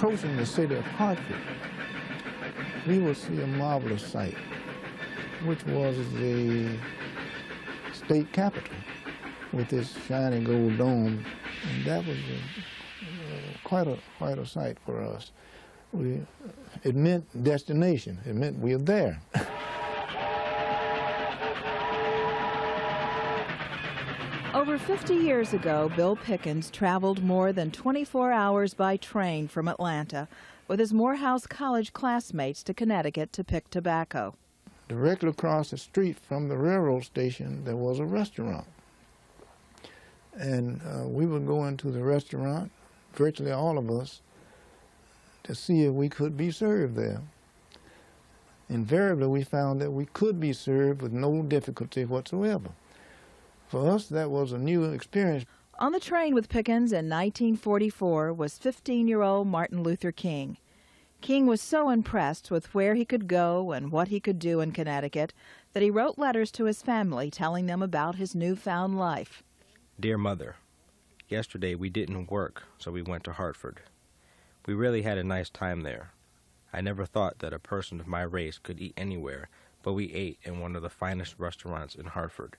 approaching the city of Hartford, we will see a marvelous sight, which was the state capitol with its shiny gold dome, and that was quite a sight for us. It meant destination. It meant we were there. Over 50 years ago, Bill Pickens traveled more than 24 hours by train from Atlanta with his Morehouse College classmates to Connecticut to pick tobacco. Directly across the street from the railroad station, there was a restaurant. And we would go into the restaurant, virtually all of us, to see if we could be served there. Invariably, we found that we could be served with no difficulty whatsoever. For us, that was a new experience. On the train with Pickens in 1944 was 15-year-old Martin Luther King. King was so impressed with where he could go and what he could do in Connecticut that he wrote letters to his family telling them about his newfound life. Dear Mother, yesterday we didn't work, so we went to Hartford. We really had a nice time there. I never thought that a person of my race could eat anywhere, but we ate in one of the finest restaurants in Hartford.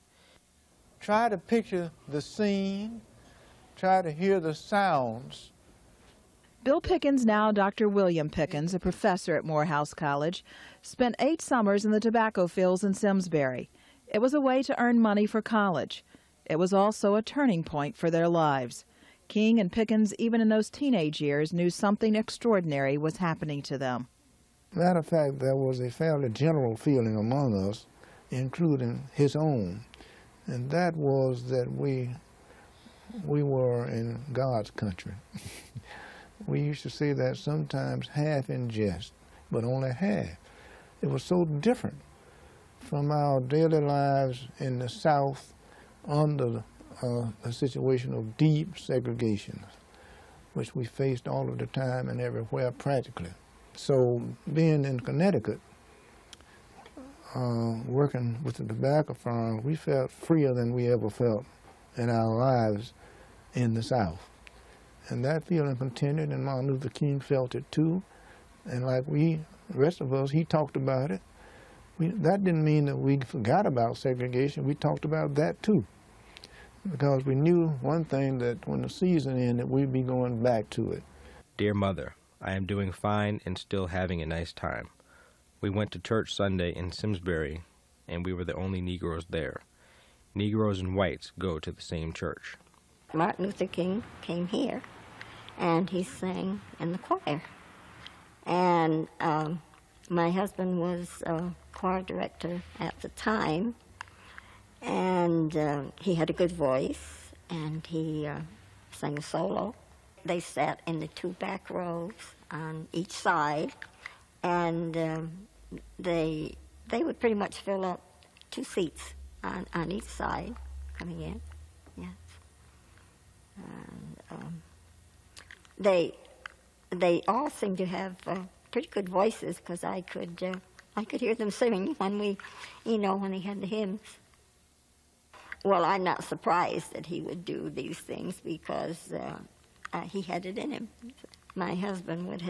Try to picture the scene, try to hear the sounds. Bill Pickens, now Dr. William Pickens, a professor at Morehouse College, spent 8 summers in the tobacco fields in Simsbury. It was a way to earn money for college. It was also a turning point for their lives. King and Pickens, even in those teenage years, knew something extraordinary was happening to them. Matter of fact, there was a fairly general feeling among us, including his own, and that was that we were in God's country. We used to say that sometimes half in jest, but only half. It was so different from our daily lives in the South under a situation of deep segregation, which we faced all of the time and everywhere practically. So being in Connecticut, working with the tobacco farm, we felt freer than we ever felt in our lives in the South. And that feeling continued, and Martin Luther King felt it too. And like the rest of us, he talked about it. That didn't mean that we forgot about segregation. We talked about that too, because we knew one thing, that when the season ended, we'd be going back to it. Dear Mother, I am doing fine and still having a nice time. We went to church Sunday in Simsbury, and we were the only Negroes there. Negroes and whites go to the same church. Martin Luther King came here, and he sang in the choir. And my husband was a choir director at the time, and he had a good voice, and he sang a solo. They sat in the 2 back rows on each side, and they would pretty much fill up 2 seats on each side coming in. Yes. And they all seemed to have pretty good voices, because I could hear them singing when when they had the hymns. Well, I'm not surprised that he would do these things, because he had it in him. My husband would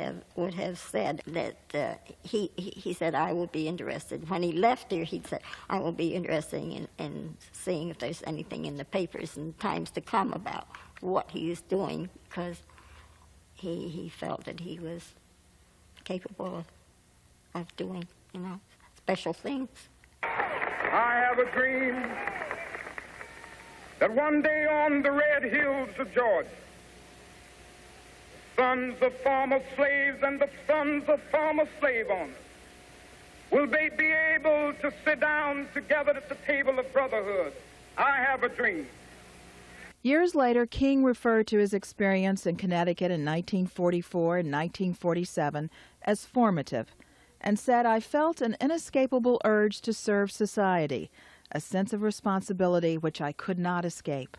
have said that he said, I will be interested. When he left here, he said, I will be interested in seeing if there's anything in the papers in times to come about what he is doing, because he felt that he was capable of doing, special things. I have a dream that one day on the red hills of Georgia, sons of former slaves and the sons of former slave owners will they be able to sit down together at the table of brotherhood. I have a dream. Years later, King referred to his experience in Connecticut in 1944 and 1947 as formative, and said, I felt an inescapable urge to serve society, a sense of responsibility which I could not escape.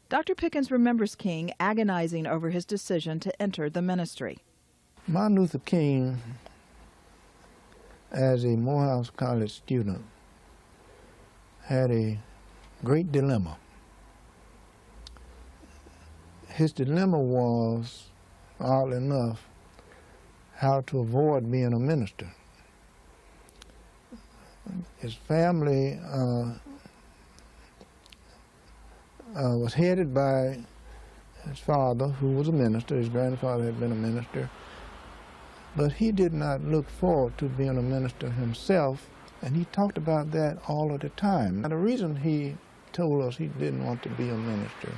Dr. Pickens remembers King agonizing over his decision to enter the ministry. Martin Luther King, as a Morehouse College student, had a great dilemma. His dilemma was, oddly enough, how to avoid being a minister. His family was headed by his father, who was a minister. His grandfather had been a minister. But he did not look forward to being a minister himself, and he talked about that all of the time. Now, the reason he told us he didn't want to be a minister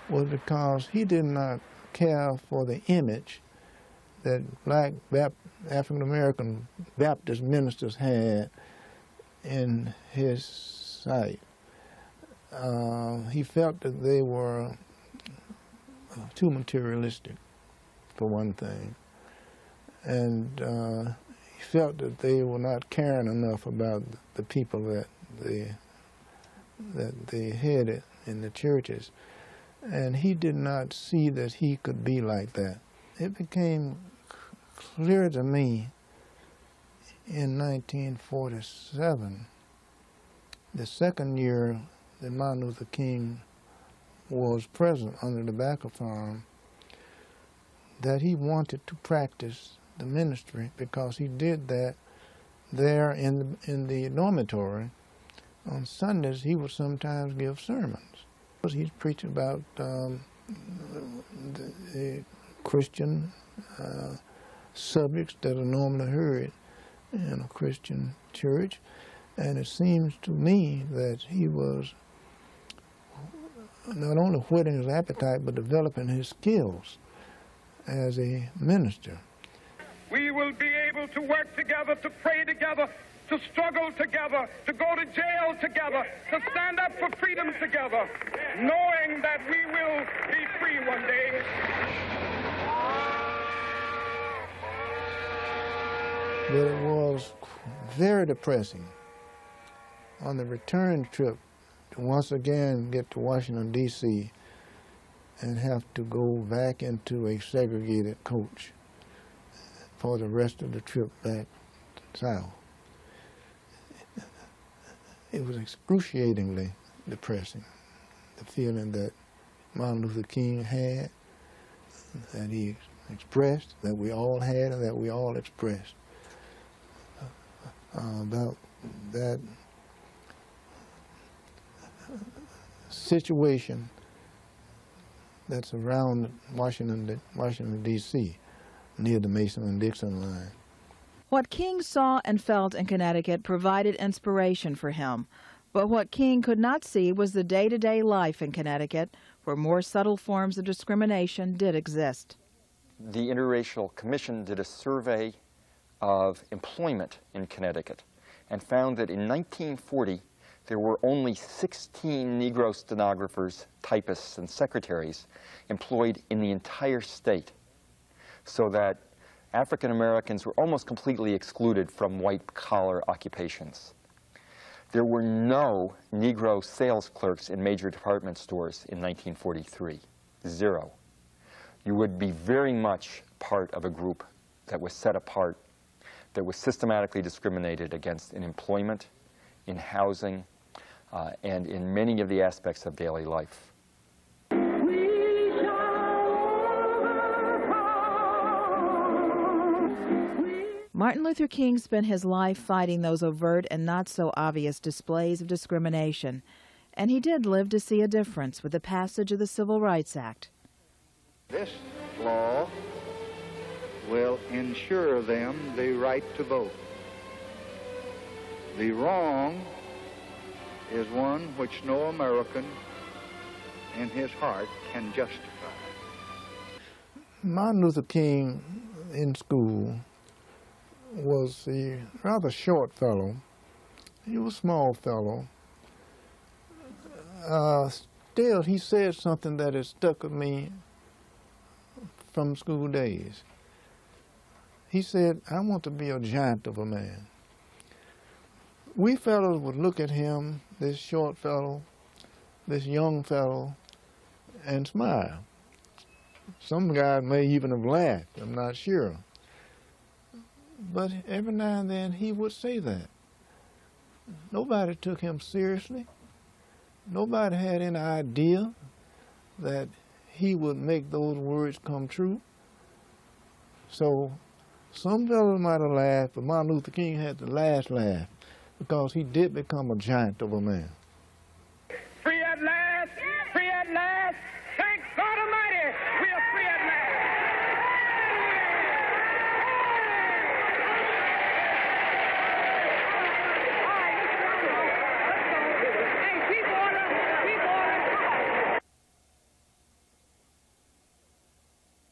was because he did not care for the image that black African-American Baptist ministers had in his sight. He felt that they were too materialistic, for one thing. And he felt that they were not caring enough about the people that they headed in the churches. And he did not see that he could be like that. It became clear to me in 1947, the second year that Martin Luther King was president under the tobacco farm, that he wanted to practice the ministry, because he did that there in the dormitory. On Sundays, he would sometimes give sermons. He'd preach about the Christian subjects that are normally heard in a Christian church, and it seems to me that he was not only whetting his appetite, but developing his skills as a minister. We will be able to work together, to pray together, to struggle together, to go to jail together, to stand up for freedom together, knowing that we will be free one day. But it was very depressing on the return trip to once again get to Washington, D.C. and have to go back into a segregated coach for the rest of the trip back south. It was excruciatingly depressing, the feeling that Martin Luther King had, that he expressed, that we all had, and that we all expressed, about that situation that's around Washington, D.C., near the Mason and Dixon line. What King saw and felt in Connecticut provided inspiration for him, but what King could not see was the day-to-day life in Connecticut, where more subtle forms of discrimination did exist. The Interracial Commission did a survey of employment in Connecticut and found that in 1940 there were only 16 Negro stenographers, typists, and secretaries employed in the entire state, so that African Americans were almost completely excluded from white-collar occupations. There were no Negro sales clerks in major department stores in 1943, zero. You would be very much part of a group that was set apart, that was systematically discriminated against in employment, in housing, and in many of the aspects of daily life. Martin Luther King spent his life fighting those overt and not so obvious displays of discrimination, and he did live to see a difference with the passage of the Civil Rights Act. This law will ensure them the right to vote. The wrong is one which no American in his heart can justify. Martin Luther King in school was a rather short fellow. He was a small fellow. Still, he said something that has stuck with me from school days. He said, "I want to be a giant of a man." We fellows would look at him, this short fellow, this young fellow, and smile. Some guys may even have laughed, I'm not sure. But every now and then he would say that. Nobody took him seriously. Nobody had any idea that he would make those words come true. So Some fellows might have laughed, but Martin Luther King had the last laugh because he did become a giant of a man.